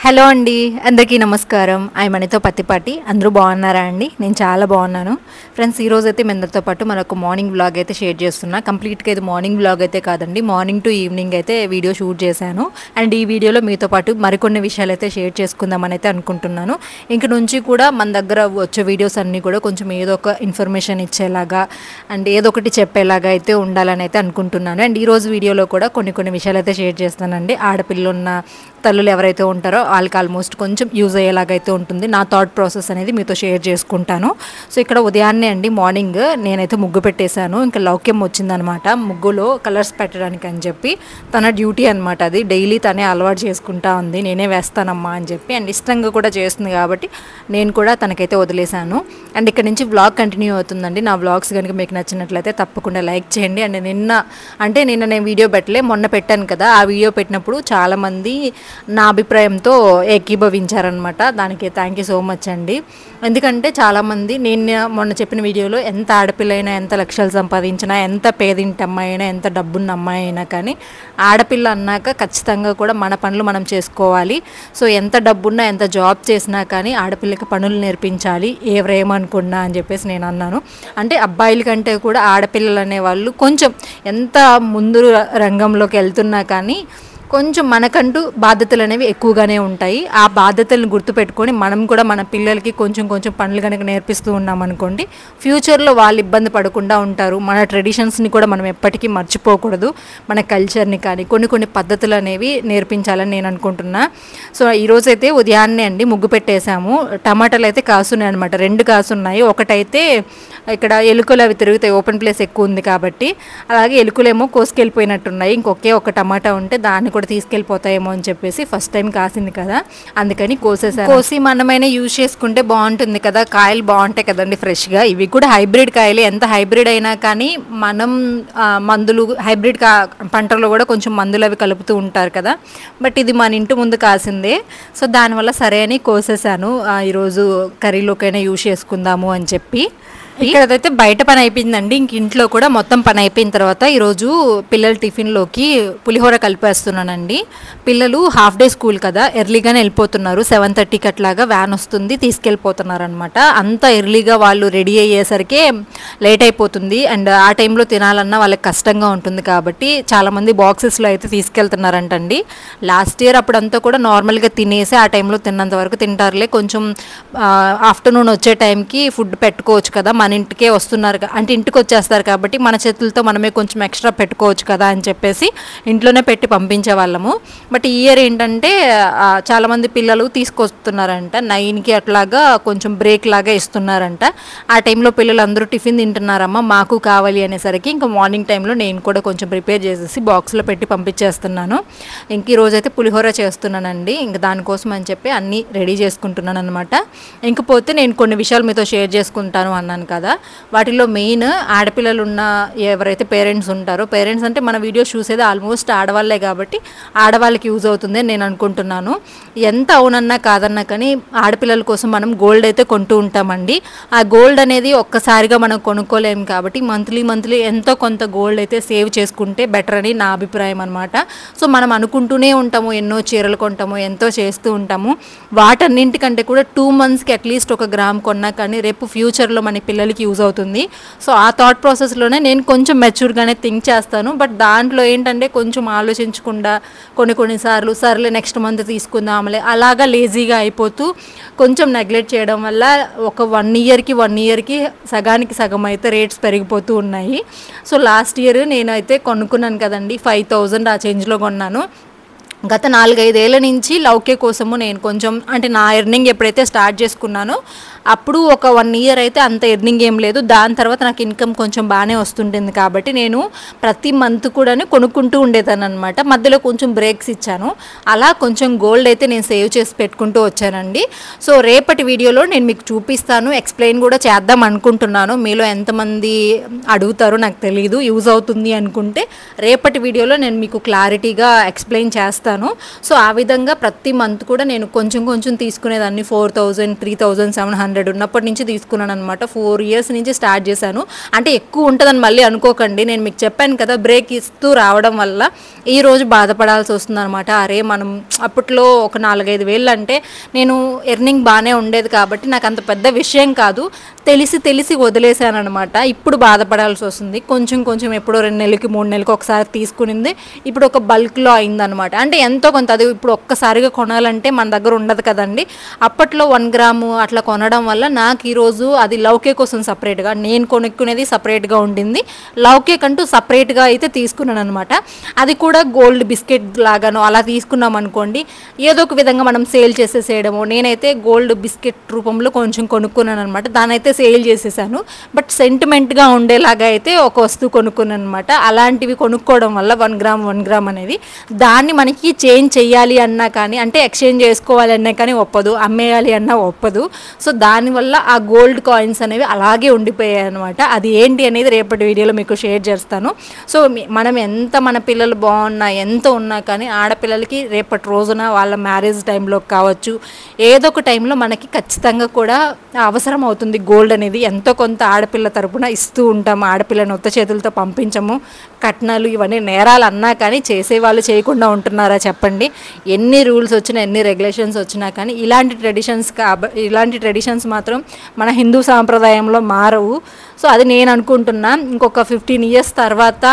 Hello అండి, అందరికీ నమస్కారం. ఐఎమ్ అనితో పత్తిపాటి. అందరూ బాగున్నారా అండి? నేను చాలా బాగున్నాను ఫ్రెండ్స్. ఈరోజు అయితే మీ అందరితో పాటు మనకు మార్నింగ్ వ్లాగ్ అయితే షేర్ చేస్తున్నా. కంప్లీట్గా ఇది మార్నింగ్ వ్లాగ్ అయితే కాదండి, మార్నింగ్ టు ఈవినింగ్ అయితే వీడియో షూట్ చేశాను. అండ్ ఈ వీడియోలో మీతో పాటు మరికొన్ని విషయాలు అయితే షేర్ చేసుకుందామని అయితే అనుకుంటున్నాను. ఇంక నుంచి కూడా మన దగ్గర వచ్చే వీడియోస్ అన్నీ కూడా కొంచెం ఏదో ఒక ఇన్ఫర్మేషన్ ఇచ్చేలాగా అండ్ ఏదో ఒకటి చెప్పేలాగా అయితే ఉండాలని అయితే అనుకుంటున్నాను. అండ్ ఈరోజు వీడియోలో కూడా కొన్ని విషయాలు అయితే షేర్ చేస్తానండి. ఆడపిల్లలు ఉన్న తల్లులు ఎవరైతే ఉంటారో వాళ్ళకి ఆల్మోస్ట్ కొంచెం యూజ్ అయ్యేలాగైతే ఉంటుంది. నా థాట్ ప్రాసెస్ అనేది మీతో షేర్ చేసుకుంటాను. సో ఇక్కడ ఉదయాన్నే అండి మార్నింగ్ నేనైతే ముగ్గు పెట్టేశాను. ఇంకా లౌక్యం వచ్చిందనమాట ముగ్గులో కలర్స్ పెట్టడానికి అని చెప్పి. తన డ్యూటీ అనమాట అది. డైలీ తనే అలవాటు చేసుకుంటా ఉంది. నేనే వేస్తానమ్మా అని చెప్పి. అండ్ ఇష్టంగా కూడా చేస్తుంది కాబట్టి నేను కూడా తనకైతే వదిలేశాను. అండ్ ఇక్కడ నుంచి వ్లాగ్ కంటిన్యూ అవుతుందండి. నా వ్లాగ్స్ కనుక మీకు నచ్చినట్లయితే తప్పకుండా లైక్ చేయండి. అండ్ నిన్న నేను వీడియో పెట్టలే, మొన్న పెట్టాను కదా. ఆ వీడియో పెట్టినప్పుడు చాలామంది నా అభిప్రాయంతో ఏకీభవించారనమాట. దానికి థ్యాంక్ యూ సో మచ్ అండి. ఎందుకంటే చాలామంది నేను మొన్న చెప్పిన వీడియోలో ఎంత ఆడపిల్ల అయినా, ఎంత లక్షలు సంపాదించినా, ఎంత పేదింటి అమ్మాయి అయినా, ఎంత డబ్బున్న అమ్మాయి అయినా కానీ ఆడపిల్ల అన్నాక ఖచ్చితంగా కూడా మన పనులు మనం చేసుకోవాలి. సో ఎంత డబ్బున్నా, ఎంత జాబ్ చేసినా కానీ ఆడపిల్లకి పనులు నేర్పించాలి ఎవరేమనుకున్నా అని చెప్పేసి నేను అన్నాను. అంటే అబ్బాయిల కంటే కూడా ఆడపిల్లలు అనేవాళ్ళు కొంచెం ఎంత ముందు రంగంలోకి వెళ్తున్నా కానీ కొంచెం మనకంటూ బాధ్యతలు అనేవి ఎక్కువగానే ఉంటాయి. ఆ బాధ్యతలను గుర్తుపెట్టుకొని మనం కూడా మన పిల్లలకి కొంచెం పనులు కనుక నేర్పిస్తూ ఉన్నామనుకోండి, ఫ్యూచర్లో వాళ్ళు ఇబ్బంది పడకుండా ఉంటారు. మన ట్రెడిషన్స్ని కూడా మనం ఎప్పటికీ మర్చిపోకూడదు. మన కల్చర్ని కానీ కొన్ని పద్ధతులు అనేవి నేర్పించాలని నేను అనుకుంటున్నా. సో ఈరోజైతే ఉదయాన్నే అండి ముగ్గు పెట్టేశాము. టమాటాలు అయితే కాసున్నాయి అనమాట. 2 కాసున్నాయి. ఒకటైతే ఇక్కడ ఎలుకలు అవి తిరుగుతాయి, ఓపెన్ ప్లేస్ ఎక్కువ ఉంది కాబట్టి. అలాగే ఎలుకలేమో కోసుకెళ్ళిపోయినట్టున్నాయి. ఇంకొకే ఒక టమాటా ఉంటే దాన్ని కూడా తీసుకెళ్ళిపోతాయేమో అని చెప్పేసి ఫస్ట్ టైం కాసింది కదా, అందుకని కోసేసాను. కోసి మనమైనా యూజ్ చేసుకుంటే బాగుంటుంది కదా, కాయలు బాగుంటాయి కదండి ఫ్రెష్గా. ఇవి కూడా హైబ్రిడ్ కాయలు. ఎంత హైబ్రిడ్ అయినా కానీ మనం మందులు హైబ్రిడ్ పంటల్లో కూడా కొంచెం మందులు అవి కలుపుతూ ఉంటారు కదా. బట్ ఇది మన ఇంటి ముందు కాసిందే. సో దానివల్ల సరే అని కోసేసాను. ఈరోజు కర్రీలోకైనా యూజ్ చేసుకుందాము అని చెప్పి. ఇక్కడైతే బయట పని అయిపోయిందండి. ఇంక ఇంట్లో కూడా మొత్తం పని అయిపోయిన తర్వాత ఈరోజు పిల్లల టిఫిన్లోకి పులిహోర కలిపేస్తున్నానండి. పిల్లలు హాఫ్ డే స్కూల్ కదా, ఎర్లీగానే వెళ్ళిపోతున్నారు. 7:30కి అట్లాగా వ్యాన్ వస్తుంది, తీసుకెళ్ళిపోతున్నారు అనమాట. అంత ఎర్లీగా వాళ్ళు రెడీ అయ్యేసరికి లేట్ అయిపోతుంది. అండ్ ఆ టైంలో తినాలన్నా వాళ్ళకి కష్టంగా ఉంటుంది కాబట్టి చాలామంది బాక్సెస్లో అయితే తీసుకెళ్తున్నారంటండి. లాస్ట్ ఇయర్ అప్పుడంతా కూడా నార్మల్గా తినేసి ఆ టైంలో తిన్నంత వరకు తింటారులే, కొంచెం ఆఫ్టర్నూన్ వచ్చే టైంకి ఫుడ్ పెట్టుకోవచ్చు కదా, మన ఇంటికే వస్తున్నారు అంటే ఇంటికి వచ్చేస్తారు కాబట్టి మన చేతులతో మనమే కొంచెం ఎక్స్ట్రా పెట్టుకోవచ్చు కదా అని చెప్పేసి ఇంట్లోనే పెట్టి పంపించే వాళ్ళము. బట్ ఈ ఇయర్ ఏంటంటే చాలామంది పిల్లలు తీసుకొస్తున్నారంట. 9కి అట్లాగా కొంచెం బ్రేక్ లాగా ఇస్తున్నారంట. ఆ టైంలో పిల్లలు అందరూ టిఫిన్ తింటున్నారమ్మా, మాకు కావాలి అనేసరికి ఇంకా మార్నింగ్ టైంలో నేను కూడా కొంచెం ప్రిపేర్ చేసేసి బాక్స్లో పెట్టి పంపించేస్తున్నాను. ఇంక ఈరోజైతే పులిహోర చేస్తున్నానండి. ఇంక దానికోసం అని చెప్పి అన్నీ రెడీ చేసుకుంటున్నాను అనమాట. ఇంకపోతే నేను కొన్ని విషయాలు మీతో షేర్ చేసుకుంటాను అన్నాను కదా, వాటిలో మెయిన్ ఆడపిల్లలు ఉన్న ఎవరైతే పేరెంట్స్ ఉంటారో, పేరెంట్స్ అంటే మన వీడియోస్ చూసేది ఆల్మోస్ట్ ఆడవాళ్ళే కాబట్టి ఆడవాళ్ళకి యూజ్ అవుతుంది అని నేను అనుకుంటున్నాను. ఎంత అవునన్నా కాదన్నా కానీ ఆడపిల్లల కోసం మనం గోల్డ్ అయితే కొంటూ ఉంటామండి. ఆ గోల్డ్ అనేది ఒక్కసారిగా మనం కొనుక్కోలేము కాబట్టి మంత్లీ ఎంతో కొంత గోల్డ్ అయితే సేవ్ చేసుకుంటే బెటర్ అని నా అభిప్రాయం అనమాట. సో మనం అనుకుంటూనే ఉంటాము, ఎన్నో చీరలు కొంటాము, ఎంతో చేస్తూ ఉంటాము. వాటన్నింటికంటే కూడా 2 monthsకి అట్లీస్ట్ 1 గ్రామ్ కొన్నా కానీ రేపు ఫ్యూచర్లో మన పిల్లలకి యూజ్ అవుతుంది. సో ఆ థాట్ ప్రాసెస్లోనే నేను కొంచెం మెచ్యూర్గానే థింక్ చేస్తాను. బట్ దాంట్లో ఏంటంటే కొంచెం ఆలోచించకుండా కొన్నిసార్లు సర్లే నెక్స్ట్ మంత్ తీసుకుందాంలే అలాగా లేజీగా అయిపోతూ కొంచెం నెగ్లెక్ట్ చేయడం వల్ల ఒక 1 ఇయర్కి సగానికి సగం అయితే రేట్స్ పెరిగిపోతూ ఉన్నాయి. సో లాస్ట్ ఇయర్ నేనైతే కొనుక్కున్నాను కదండి, 5000 ఆ చేంజ్లో కొన్నాను. గత 4-5 ఏళ్ల నుంచి లౌక్య కోసము నేను కొంచెం అంటే నా ఎర్నింగ్ ఎప్పుడైతే స్టార్ట్ చేసుకున్నానో అప్పుడు ఒక 1 ఇయర్ అయితే అంత ఎర్నింగ్ ఏం లేదు. దాని తర్వాత నాకు ఇన్కమ్ కొంచెం బాగానే వస్తుంటుంది కాబట్టి నేను ప్రతి మంత్ కూడా కొనుక్కుంటూ ఉండేదాన్ని అనమాట. మధ్యలో కొంచెం బ్రేక్స్ ఇచ్చాను. అలా కొంచెం గోల్డ్ అయితే నేను సేవ్ చేసి పెట్టుకుంటూ వచ్చానండి. సో రేపటి వీడియోలో నేను మీకు చూపిస్తాను, ఎక్స్ప్లెయిన్ కూడా చేద్దాం అనుకుంటున్నాను. మీలో ఎంతమంది అడుగుతారో నాకు తెలియదు. యూజ్ అవుతుంది అనుకుంటే రేపటి వీడియోలో నేను మీకు క్లారిటీగా ఎక్స్ప్లెయిన్ చేస్తాను. చేశాను. సో ఆ విధంగా ప్రతి మంత్ కూడా నేను కొంచెం కొంచెం తీసుకునేదాన్ని. 4000, 3700 ఉన్నప్పటి నుంచి తీసుకున్నాను అనమాట. 4 years నుంచి స్టార్ట్ చేశాను. అంటే ఎక్కువ ఉంటుందని మళ్ళీ అనుకోకండి, నేను మీకు చెప్పాను కదా బ్రేక్ ఇస్తూ రావడం వల్ల ఈరోజు బాధపడాల్సి వస్తుంది అనమాట. అరే మనం అప్పట్లో ఒక 4-5 వేలు అంటే నేను ఎర్నింగ్ బాగానే ఉండేది కాబట్టి నాకు అంత పెద్ద విషయం కాదు, తెలిసి వదిలేశాను అనమాట. ఇప్పుడు బాధపడాల్సి వస్తుంది. కొంచెం కొంచెం ఎప్పుడో 2 నెలలకి 3 నెలలకి ఒకసారి తీసుకునింది ఇప్పుడు ఒక బల్క్లో అయిందనమాట. అంటే ఎంతో కొంత, అది ఇప్పుడు ఒక్కసారిగా కొనాలంటే మన దగ్గర ఉండదు కదండి. అప్పట్లో 1 గ్రాము అట్లా కొనడం వల్ల నాకు ఈరోజు అది లౌకే కోసం సపరేట్గా, నేను కొనుక్కునేది సపరేట్గా ఉండింది, లౌకే కంటూ సపరేట్గా అయితే తీసుకున్నాను అనమాట. అది కూడా గోల్డ్ బిస్కెట్ లాగానో అలా తీసుకున్నాం అనుకోండి, ఏదో ఒక విధంగా మనం సేల్ చేసేసేయడము. నేనైతే గోల్డ్ బిస్కెట్ రూపంలో కొంచెం కొనుక్కున్నాను అనమాట, దాని అయితే సేల్ చేసేసాను. బట్ సెంటిమెంట్గా ఉండేలాగా అయితే ఒక వస్తువు కొనుక్కున్నాను అనమాట. అలాంటివి కొనుక్కోవడం వల్ల 1 గ్రామ్ అనేది దాన్ని మనకి చేంజ్ చేయాలి అన్నా కానీ, అంటే ఎక్స్చేంజ్ చేసుకోవాలి అన్నా కానీ ఒప్పదు, అమ్మేయాలి అన్నా ఒప్పదు. సో దానివల్ల ఆ గోల్డ్ కాయిన్స్ అనేవి అలాగే ఉండిపోయాయి అనమాట. అది ఏంటి అనేది రేపటి వీడియోలో మీకు షేర్ చేస్తాను. సో మనం ఎంత మన పిల్లలు బాగున్నా ఎంత ఉన్నా కానీ ఆడపిల్లలకి రేపటి రోజున వాళ్ళ మ్యారేజ్ టైంలో కావచ్చు, ఏదో ఒక టైంలో మనకి ఖచ్చితంగా కూడా అవసరం అవుతుంది గోల్డ్ అనేది. ఎంతో కొంత ఆడపిల్ల తరపున ఇస్తూ ఉంటాము, ఆడపిల్లని ఉత్త చేతులతో పంపించము. కట్నాలు ఇవన్నీ నేరాలు అన్నా కానీ చేసేవాళ్ళు చేయకుండా ఉంటున్నారా చెప్పండి? ఎన్ని రూల్స్ వచ్చినా ఎన్ని రెగ్యులేషన్స్ వచ్చినా కానీ ఇలాంటి ట్రెడిషన్స్ మాత్రం మన హిందూ సాంప్రదాయంలో మారవు. సో అది నేను అనుకుంటున్నా. ఇంకొక 15 years తర్వాత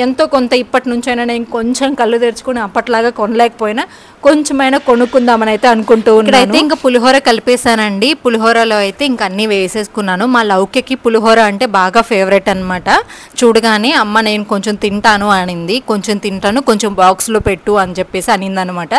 ఎంతో కొంత ఇప్పటి నుంచైనా నేను కొంచెం కళ్ళు తెరుచుకుని అప్పట్లాగా కొనలేకపోయినా కొంచెమైనా కొనుక్కుందామని అయితే అనుకుంటూ ఉన్నాను. ఇక్కడైతే ఇంకా పులిహోర కలిపేశానండి. పులిహోరలో అయితే ఇంకా అన్నీ వేసేసుకున్నాను. మా లౌక్యకి పులిహోర అంటే బాగా ఫేవరెట్ అనమాట. చూడగానే అమ్మ నేను కొంచెం తింటాను అనింది. కొంచెం తింటాను, కొంచెం బాక్స్లో పెట్టు అని చెప్పేసి అనిందనమాట.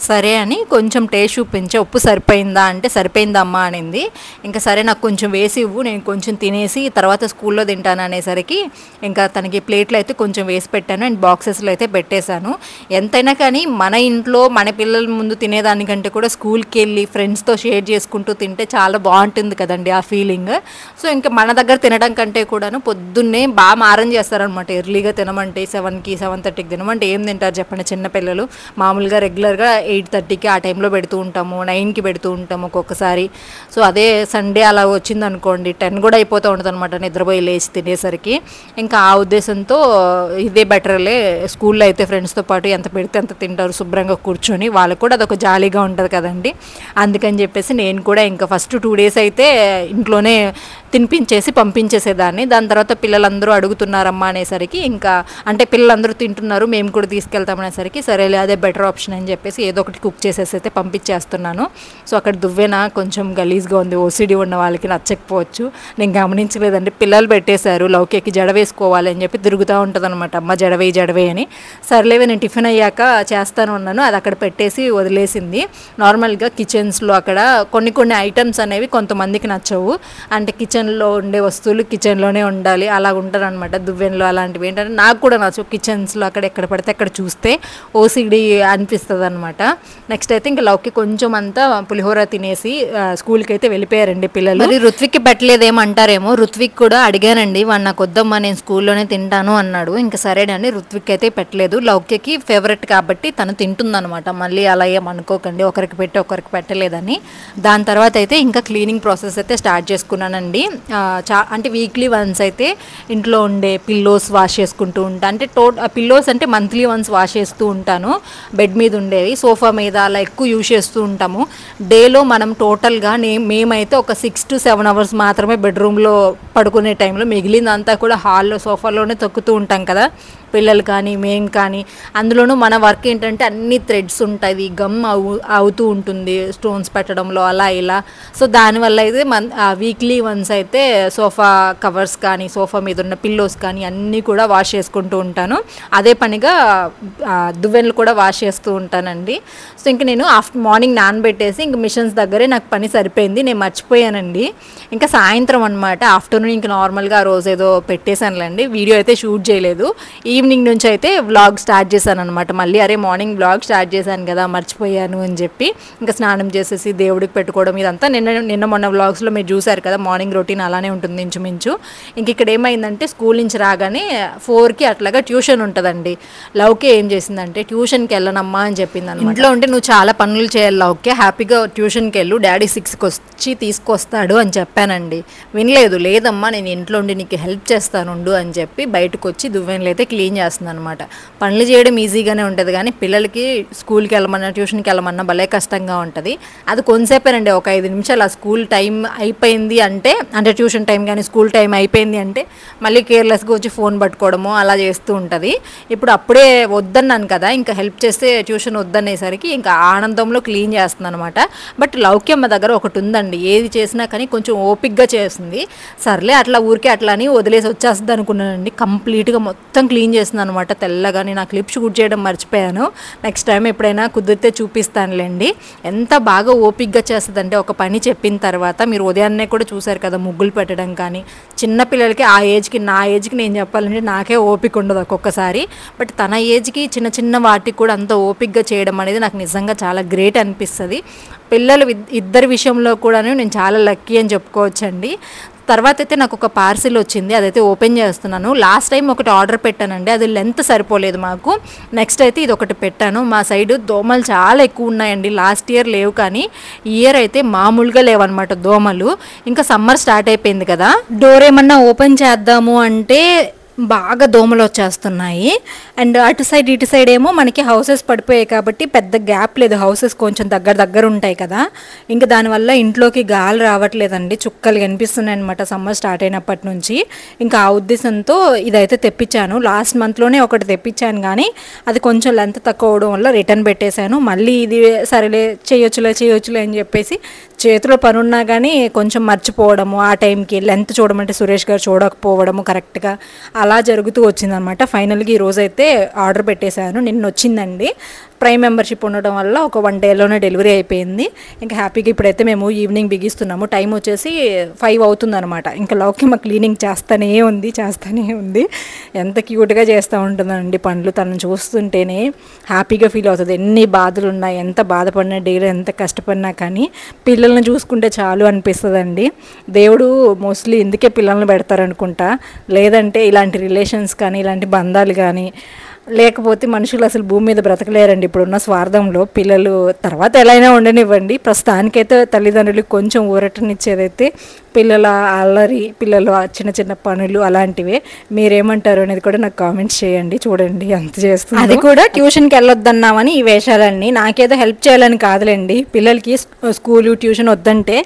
సరే అని కొంచెం టేస్ట్ చూపించే, ఉప్పు సరిపోయిందా అంటే సరిపోయిందమ్మా అనింది. ఇంకా సరే నాకు కొంచెం వేసి ఇవ్వు, నేను కొంచెం తినేసి తర్వాత స్కూల్లో తింటాను అనేసరికి ఇంకా తనకి ప్లేట్లు అయితే కొంచెం వేసి పెట్టాను అండ్ బాక్సెస్లో అయితే పెట్టేశాను. ఎంతైనా కానీ మన ఇంట్లో మన పిల్లల ముందు తినేదానికంటే కూడా స్కూల్కి వెళ్ళి ఫ్రెండ్స్తో షేర్ చేసుకుంటూ తింటే చాలా బాగుంటుంది కదండి ఆ ఫీలింగ్. సో ఇంకా మన దగ్గర తినడం కంటే కూడాను పొద్దున్నే బాగా మారం చేస్తారనమాట. ఎర్లీగా తినమంటే 7కి 7:30కి తినమంటే ఏం తింటారు చెప్పండి చిన్నపిల్లలు. మామూలుగా రెగ్యులర్గా 8:30కి ఆ టైంలో పెడుతూ ఉంటాము, 9కి పెడుతూ ఉంటాము ఒక్కొక్కసారి. సో అదే సండే అలా వచ్చింది అనుకోండి 10 కూడా అయిపోతూ ఉంటుంది అనమాట నిద్రపోయి లేచి తినేసరికి. ఇంకా ఆ ఉద్దేశంతో ఇదే బెటర్లే, స్కూల్లో అయితే ఫ్రెండ్స్తో పాటు ఎంత పెడితే అంత తింటారు శుభ్రంగా కూర్చొని, వాళ్ళకు కూడా అదొక జాలీగా ఉంటుంది కదండి. అందుకని చెప్పేసి నేను కూడా ఇంకా ఫస్ట్ 2 days అయితే ఇంట్లోనే తినిపించేసి పంపించేసేదాన్ని. దాని తర్వాత పిల్లలందరూ అడుగుతున్నారమ్మా అనేసరికి ఇంకా అంటే పిల్లలందరూ తింటున్నారు మేము కూడా తీసుకెళ్తామనేసరికి సరేలే అదే బెటర్ ఆప్షన్ అని చెప్పేసి ఏదో ఒకటి కుక్ చేసేసి అయితే పంపించేస్తున్నాను. సో అక్కడ దువ్వెన కొంచెం గలీజ్గా ఉంది, ఓసిడి ఉన్న వాళ్ళకి నచ్చకపోవచ్చు, నేను గమనించలేదండి. పిల్లలు పెట్టేశారు, లౌకేకి జడ వేసుకోవాలి అని చెప్పి తిరుగుతూ ఉంటుంది అనమాట, అమ్మ జడవే అని. సర్లేవే నేను టిఫిన్ అయ్యాక చేస్తాను అన్నాను, అది అక్కడ పెట్టేసి వదిలేసింది. నార్మల్గా కిచెన్స్లో అక్కడ కొన్ని ఐటమ్స్ అనేవి కొంతమందికి నచ్చవు, అంటే కిచెన్లో ఉండే వస్తువులు కిచెన్లోనే ఉండాలి అలా ఉంటారు అనమాట. దువ్వెనలో అలాంటివి ఏంటంటే నాకు కూడా నచ్చవు, కిచెన్స్లో అక్కడ ఎక్కడ పడితే అక్కడ చూస్తే ఓసిడి అనిపిస్తుంది అనమాట. నెక్స్ట్ అయితే ఇంకా లౌకి కొంచెం అంతా పులిహోర తినేసి స్కూల్కి అయితే వెళ్ళిపోయారండి పిల్లలు. మరి రుత్విక్కి పెట్టలేదేమంటారేమో, రుత్విక్ కూడా అడిగానండి, వాడు నాకు వద్దమ్మా నేను స్కూల్లోనే తింటాను అన్నాడు. ఇంకా సరేనండి రుత్విక్ అయితే పెట్టలేదు, లౌక్యకి ఫేవరెట్ కాబట్టి తను తింటుందనమాట. మళ్ళీ అలా ఏమనుకోకండి ఒకరికి పెట్టి ఒకరికి పెట్టలేదని. దాని తర్వాత అయితే ఇంకా క్లీనింగ్ ప్రాసెస్ అయితే స్టార్ట్ చేసుకున్నానండి. అంటే వీక్లీ వన్స్ అయితే ఇంట్లో ఉండే పిల్లోస్ వాష్ చేసుకుంటూ ఉంటాను. అంటే పిల్లోస్ అంటే మంత్లీ వన్స్ వాష్ చేస్తూ ఉంటాను. బెడ్ మీద ఉండేవి, సోఫా మీద అలా ఎక్కువ యూజ్ చేస్తూ ఉంటాము. డేలో మనం టోటల్గా మేమైతే ఒక 6 to 7 hours మాత్రమే బెడ్రూమ్లో పడుకునే టైంలో, మిగిలిందంతా కూడా హాల్లో సోఫాలోనే తొక్కుతూ ఉంటాం కదా పిల్లలు కానీ మేము కానీ. అందులోనూ మన వర్క్ ఏంటంటే అన్ని థ్రెడ్స్ ఉంటుంది, గమ్ అవుతూ ఉంటుంది స్టోన్స్ పెట్టడంలో అలా ఇలా. సో దానివల్ల అయితే వీక్లీ వన్స్ అయితే సోఫా కవర్స్ కానీ సోఫా మీద ఉన్న పిల్లోస్ కానీ అన్నీ కూడా వాష్ చేసుకుంటూ ఉంటాను. అదే పనిగా దువ్వెనలు కూడా వాష్ చేస్తూ ఉంటానండి. సో ఇంక నేను మార్నింగ్ నానబెట్టేసి ఇంక మిషన్స్ దగ్గరే నాకు పని సరిపోయింది, నేను మర్చిపోయానండి. ఇంకా సాయంత్రం అనమాట ఆఫ్టర్నూన్ ఇంక నార్మల్గా ఆ రోజు ఏదో పెట్టేశానులేండి, వీడియో అయితే షూట్ చేయలేదు. ఈవినింగ్ నుంచి అయితే వ్లాగ్ స్టార్ట్ చేశాను అనమాట. మళ్ళీ అరే మార్నింగ్ వ్లాగ్ స్టార్ట్ చేశాను కదా మర్చిపోయాను అని చెప్పి ఇంకా స్నానం చేసేసి దేవుడికి పెట్టుకోవడం ఇదంతా నిన్న మొన్న వ్లాగ్స్లో మీరు చూసారు కదా. మార్నింగ్ రొటీన్ అలానే ఉంటుంది ఇంచుమించు. ఇంక ఇక్కడ ఏమైందంటే స్కూల్ నుంచి రాగానే 4కి అట్లాగా ట్యూషన్ ఉంటుందండి. లవ్కే ఏం చేసిందంటే ట్యూషన్కి వెళ్ళనమ్మా అని చెప్పింది అనమాట. ఇంట్లో ఉంటే నువ్వు చాలా పనులు చేయాలి లవ్కే, హ్యాపీగా ట్యూషన్కి వెళ్ళు, డాడీ 6కి వచ్చి తీసుకొస్తాడు అని చెప్పానండి. వినలేదు. లేదమ్మా నేను ఇంట్లో ఉండి నీకు హెల్ప్ చేస్తానుండు అని చెప్పి బయటకు వచ్చి దువ్వెనలు అయితే క్లీన్ చేస్తుంది అనమాట. పనులు చేయడం ఈజీగానే ఉంటుంది కానీ పిల్లలకి స్కూల్కి వెళ్ళమన్నా ట్యూషన్కి వెళ్ళమన్నా భలే కష్టంగా ఉంటుంది. అది కొంతసేపేనండి, ఒక 5 నిమిషాలు. ఆ స్కూల్ టైం అయిపోయింది అంటే ట్యూషన్ టైం కానీ స్కూల్ టైం అయిపోయింది అంటే మళ్ళీ కేర్లెస్గా వచ్చి ఫోన్ పట్టుకోవడము అలా చేస్తూ ఉంటుంది. ఇప్పుడు అప్పుడే వద్దన్నాను కదా, ఇంకా హెల్ప్ చేస్తే ట్యూషన్ వద్దనేసరికి ఇంకా ఆనందంలో క్లీన్ చేస్తుంది అనమాట. బట్ లౌక్యమ్మ దగ్గర ఒకటి ఉందండి, ఏది చేసినా కానీ కొంచెం ఓపిక్గా చేస్తుంది. సర్లే అట్లా ఊరికే అట్లా అని వదిలేసి వచ్చేస్తుంది అనుకున్నానండి. కంప్లీట్గా మొత్తం క్లీన్ చేస్తుంది అనమాట తెల్లగా. నేను ఆ క్లిప్ షూట్ చేయడం మర్చిపోయాను, నెక్స్ట్ టైం ఎప్పుడైనా కుదిరితే చూపిస్తానులేండి. ఎంత బాగా ఓపిక్గా చేస్తుందంటే ఒక పని చెప్పిన తర్వాత. మీరు ఉదయాన్నే కూడా చూసారు కదా ముగ్గులు పెట్టడం కానీ. చిన్నపిల్లలకి ఆ ఏజ్కి నా ఏజ్కి నేను చెప్పాలంటే నాకే ఓపిక ఉండదు ఒక్కొక్కసారి. బట్ తన ఏజ్కి చిన్న చిన్న వాటికి కూడా అంత ఓపిక్గా చేయడం అనేది నాకు నిజంగా చాలా గ్రేట్ అనిపిస్తుంది. పిల్లలు ఇద్దరి విషయంలో కూడా నేను చాలా లక్కీ అని చెప్పుకోవచ్చండి. తర్వాత అయితే నాకు ఒక పార్సిల్ వచ్చింది, అదైతే ఓపెన్ చేస్తున్నాను. లాస్ట్ టైం ఒకటి ఆర్డర్ పెట్టానండి, అది లెంత్ సరిపోలేదు మాకు. నెక్స్ట్ అయితే ఇది ఒకటి పెట్టాను. మా సైడ్ దోమలు చాలా ఎక్కువ ఉన్నాయండి. లాస్ట్ ఇయర్ లేవు కానీ ఈ ఇయర్ అయితే మామూలుగా లేవన్నమాట దోమలు. ఇంకా సమ్మర్ స్టార్ట్ అయిపోయింది కదా, డోర్ ఏమన్నా ఓపెన్ చేద్దాము అంటే బాగా దోమలు వచ్చేస్తున్నాయి. అండ్ అటు సైడ్ ఇటు సైడ్ ఏమో మనకి హౌసెస్ పడిపోయాయి కాబట్టి పెద్ద గ్యాప్ లేదు, హౌసెస్ కొంచెం దగ్గర ఉంటాయి కదా. ఇంకా దానివల్ల ఇంట్లోకి గాలి రావట్లేదండి, చుక్కలు కనిపిస్తున్నాయి అనమాట సమ్మర్ స్టార్ట్ అయినప్పటి నుంచి. ఇంకా ఆ ఉద్దేశంతో ఇదైతే తెప్పించాను. లాస్ట్ మంత్లోనే ఒకటి తెప్పించాను కానీ అది కొంచెం లెంత్ తక్కువ అవడం వల్ల రిటర్న్ పెట్టేశాను. మళ్ళీ ఇది సరేలే చేయొచ్చులే అని చెప్పేసి చేతిలో పని ఉన్నా కానీ కొంచెం మర్చిపోవడము, ఆ టైంకి లెంత్ చూడమంటే సురేష్ గారు చూడకపోవడము కరెక్ట్గా అలా జరుగుతూ వచ్చిందనమాట. ఫైనల్గా ఈరోజు అయితే ఆర్డర్ పెట్టేశాను, నిన్న వచ్చిందండి. ప్రైమ్ మెంబర్షిప్ ఉండడం వల్ల ఒక 1 డేలోనే డెలివరీ అయిపోయింది. ఇంకా హ్యాపీగా ఇప్పుడైతే మేము ఈవినింగ్ బిగిస్తున్నాము. టైం వచ్చేసి 5 అవుతుందన్నమాట. ఇంకా లౌక్యమ్మ క్లీనింగ్ చేస్తూనే ఉంది. ఎంత క్యూట్గా చేస్తూ ఉంటుందండి పనులు. తనను చూస్తుంటేనే హ్యాపీగా ఫీల్ అవుతుంది. ఎన్ని బాధలు ఉన్నా, ఎంత బాధపడినా, డైలీ ఎంత కష్టపడినా కానీ పిల్లల్ని చూసుకుంటే చాలు అనిపిస్తుందండి. దేవుడు మోస్ట్లీ ఇందుకే పిల్లల్ని పెడతారనుకుంటా. లేదంటే ఇలాంటి రిలేషన్స్ కానీ ఇలాంటి బంధాలు కానీ లేకపోతే మనుషులు అసలు భూమి మీద బ్రతకలేరండి ఇప్పుడున్న స్వార్థంలో. పిల్లలు తర్వాత ఎలా అయినా ఉండనివ్వండి, ప్రస్తుతానికైతే తల్లిదండ్రులకు కొంచెం ఊరటనిచ్చేదైతే పిల్లల అల్లరి, పిల్లలు చిన్న చిన్న పనులు అలాంటివే. మీరేమంటారు అనేది కూడా నాకు కామెంట్స్ చేయండి. చూడండి ఎంత చేస్తుంది. అది కూడా ట్యూషన్కి వెళ్ళొద్దన్నామని ఈ వేషాలన్నీ. నాకేదో హెల్ప్ చేయాలని కాదులేండి, పిల్లలకి స్కూలు ట్యూషన్ వద్దంటే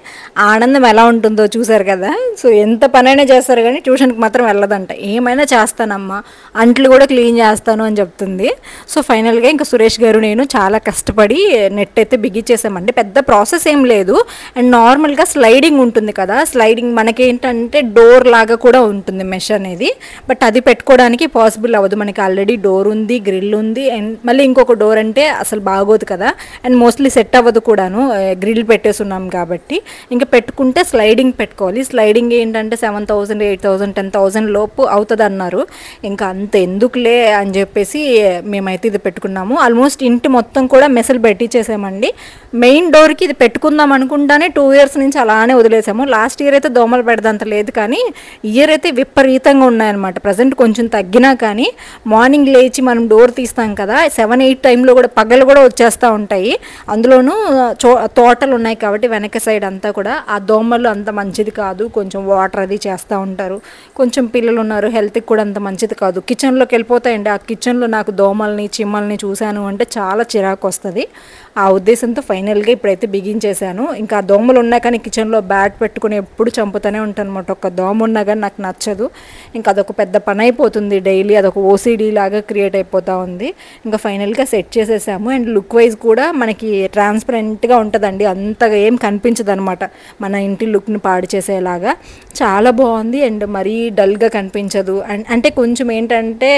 ఆనందం ఎలా ఉంటుందో చూసారు కదా. సో ఎంత పనైనా చేస్తారు కానీ ట్యూషన్కి మాత్రం వెళ్ళదంట. ఏమైనా చేస్తానమ్మా, అంట్లు కూడా క్లీన్ చేస్తాను అని చెప్తుంది. సో ఫైనల్గా ఇంకా సురేష్ గారు నేను చాలా కష్టపడి నెట్ అయితే బిగించేసామండి. పెద్ద ప్రాసెస్ ఏం లేదు. అండ్ నార్మల్గా స్లైడింగ్ ఉంటుంది కదా, స్లైడింగ్ మనకేంటంటే డోర్ లాగా కూడా ఉంటుంది మెష్ అనేది. బట్ అది పెట్టుకోవడానికి పాసిబుల్ అవ్వదు, మనకి ఆల్రెడీ డోర్ ఉంది, గ్రిల్ ఉంది. అండ్ మళ్ళీ ఇంకొక డోర్ అంటే అసలు బాగోదు కదా, అండ్ మోస్ట్లీ సెట్ అవ్వదు కూడాను, గ్రిల్ పెట్టేస్తున్నాం కాబట్టి. ఇంకా పెట్టుకుంటే స్లైడింగ్ పెట్టుకోవాలి. స్లైడింగ్ ఏంటంటే 7,000, 8,000, 10,000 లోపు అవుతుంది అన్నారు. ఇంకా అంత ఎందుకులే అని చెప్పేసి మేమైతే ఇది పెట్టుకున్నాము. ఆల్మోస్ట్ ఇంటి మొత్తం కూడా మెసలు పెట్టించేసామండి. మెయిన్ డోర్కి ఇది పెట్టుకుందాం అనుకుంటానే 2 years నుంచి అలానే వదిలేసాము. లాస్ట్ ఇయర్ అయితే దోమలు పెడదంత లేదు కానీ ఇయర్ అయితే విపరీతంగా ఉన్నాయన్నమాట. ప్రజెంట్ కొంచెం తగ్గినా కానీ మార్నింగ్ లేచి మనం డోర్ తీస్తాం కదా, 7, 8 టైంలో కూడా పగలు కూడా వచ్చేస్తూ ఉంటాయి. అందులోనూ తోటలు ఉన్నాయి కాబట్టి వెనక సైడ్ అంతా కూడా ఆ దోమలు అంత మంచిది కాదు. కొంచెం వాటర్ అది చేస్తూ ఉంటారు, కొంచెం పిల్లలు ఉన్నారు, హెల్త్కి కూడా అంత మంచిది కాదు. కిచెన్లోకి వెళ్ళిపోతాయండి. ఆ కిచెన్లో నాకు దోమల్ని చిమ్మల్ని చూశాను అంటే చాలా చిరాకు వస్తుంది. ఆ ఉద్దేశంతో ఫైనల్గా ఇప్పుడైతే బిగించేశాను. ఇంకా దోమలు ఉన్నా కానీ కిచెన్లో బ్యాట్ పెట్టుకుని ఎప్పుడు చంపుతూనే ఉంటాను అనమాట. ఒక దోమ ఉన్నా కానీ నాకు నచ్చదు. ఇంకా అదొక పెద్ద పని అయిపోతుంది డైలీ, అదొక ఓసీడీ లాగా క్రియేట్ అయిపోతూ ఉంది. ఇంకా ఫైనల్గా సెట్ చేసేసాము. అండ్ లుక్ వైజ్ కూడా మనకి ట్రాన్స్పరెంట్గా ఉంటుందండి, అంతగా ఏం కనిపించదు అనమాట మన ఇంటి లుక్ని పాడు చేసేలాగా. చాలా బాగుంది. అండ్ మరీ డల్గా కనిపించదు. అంటే కొంచెం ఏంటంటే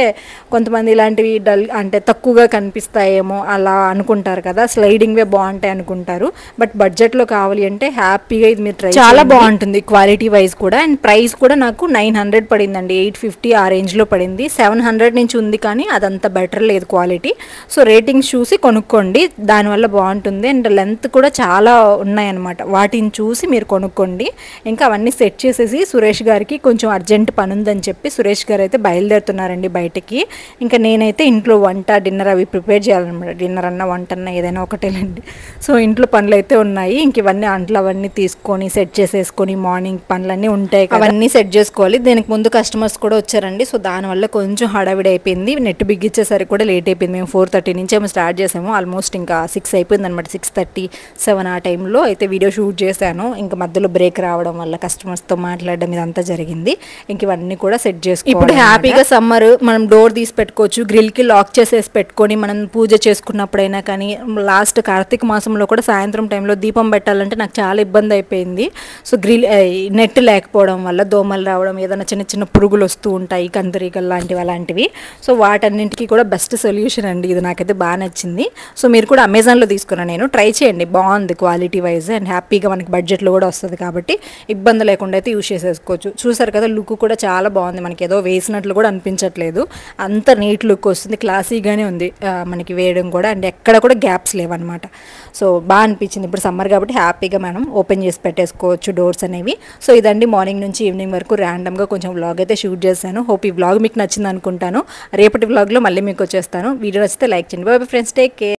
కొంతమంది ఇలాంటివి డల్ అంటే తక్కువగా కనిపిస్తాయేమో అలా అనుకుంటారు కదా, స్లైడింగ్వే బాగుంటాయి అనుకుంటారు. బట్ బడ్జెట్లో కావాలి అంటే హ్యాపీగా ఇది మీరు ట్రై చాలా బాగుంటుంది. బాగుంటుంది క్వాలిటీ వైజ్ కూడా. అండ్ ప్రైస్ కూడా నాకు 900 పడిందండి, 850 ఆ రేంజ్లో పడింది. 700 నుంచి ఉంది కానీ అదంత బెటర్ లేదు క్వాలిటీ. సో రేటింగ్స్ చూసి కొనుక్కోండి, దానివల్ల బాగుంటుంది. అండ్ లెంత్ కూడా చాలా ఉన్నాయన్నమాట, వాటిని చూసి మీరు కొనుక్కోండి. ఇంకా అవన్నీ సెట్ చేసేసి సురేష్ గారికి కొంచెం అర్జెంట్ పని ఉందని చెప్పి సురేష్ గారు అయితే బయలుదేరుతున్నారండి బయటికి. ఇంకా నేనైతే ఇంట్లో వంట డిన్నర్ అవి ప్రిపేర్ చేయాలన్నమాట. డిన్నర్ అన్న వంట అన్న ఏదైనా ఒకటేనండి. సో ఇంట్లో పనులు అయితే ఉన్నాయి, ఇంక ఇవన్నీ అంట్లు అవన్నీ తీసుకొని సెట్ చేసేసుకొని మార్నింగ్ పనులన్నీ ఉంటాయి, అవన్నీ సెట్ చేసుకోవాలి. దీనికి ముందు కస్టమర్స్ కూడా వచ్చారండి. సో దానివల్ల కొంచెం హడావిడి అయిపోయింది. నెట్ బిగించేసరికి కూడా లేట్ అయిపోయింది. మేము 4:30 నుంచి ఏమో స్టార్ట్ చేసాము, ఆల్మోస్ట్ ఇంకా 6 అయిపోయింది అనమాట. 6:30, 7 ఆ టైంలో అయితే వీడియో షూట్ చేశాను. ఇంకా మధ్యలో బ్రేక్ రావడం వల్ల కస్టమర్స్తో మాట్లాడడం ఇదంతా జరిగింది. ఇంక ఇవన్నీ కూడా సెట్ చేసుకోవాలి. ఇప్పుడు హ్యాపీగా సమ్మర్ మనం డోర్ తీసి పెట్టుకోవచ్చు, గ్రిల్కి లాక్ చేసేసి పెట్టుకొని మనం పూజ చేసుకున్నప్పుడైనా కానీ. లాస్ట్ కార్తీక మాసంలో కూడా సాయంత్రం టైంలో దీపం పెట్టాలంటే నాకు చాలా ఇబ్బంది అయిపోయింది. సో నెట్ లేకపోవడం వల్ల దోమలు రావడం, ఏదైనా చిన్న చిన్న పురుగులు వస్తూ ఉంటాయి, కందిరీగలు లాంటివి అలాంటివి. సో వాటన్నింటికి కూడా బెస్ట్ సొల్యూషన్ అండి ఇది, నాకైతే బాగా నచ్చింది. సో మీరు కూడా అమెజాన్లో తీసుకున్నాను, నేను ట్రై చేయండి, బాగుంది క్వాలిటీ వైజ్. అండ్ హ్యాపీగా మనకి బడ్జెట్లో కూడా వస్తుంది కాబట్టి ఇబ్బంది లేకుండా అయితే యూజ్ చేసేసుకోవచ్చు. చూసారు కదా, లుక్ కూడా చాలా బాగుంది, మనకి ఏదో వేసినట్లు కూడా అనిపించట్లేదు, అంత నీట్ లుక్ వస్తుంది, క్లాసీగానే ఉంది మనకి వేయడం కూడా. అండ్ ఎక్కడ కూడా గ్యాప్స్ లేవన్నమాట. సో బాగా అనిపించింది. ఇప్పుడు సమ్మర్ కాబట్టి హ్యాపీగా మనం ఓపెన్ చేసి పెట్టేసుకోవచ్చు డోర్స్ అనేవి. సో ఇదండి మార్నింగ్ నుంచి ఈవినింగ్ వరకు ర్యాండమ్గా కొంచెం వ్లాగ్ అయితే షూట్ చేశాను. హోప్ ఈ వ్లాగ్ మీకు నచ్చింది అనుకుంటాను. రేపటి వ్లాగ్లో మళ్ళీ మీకు వచ్చేస్తాను. వీడియో నచ్చితే లైక్ చేయండి. Bye friends, take care.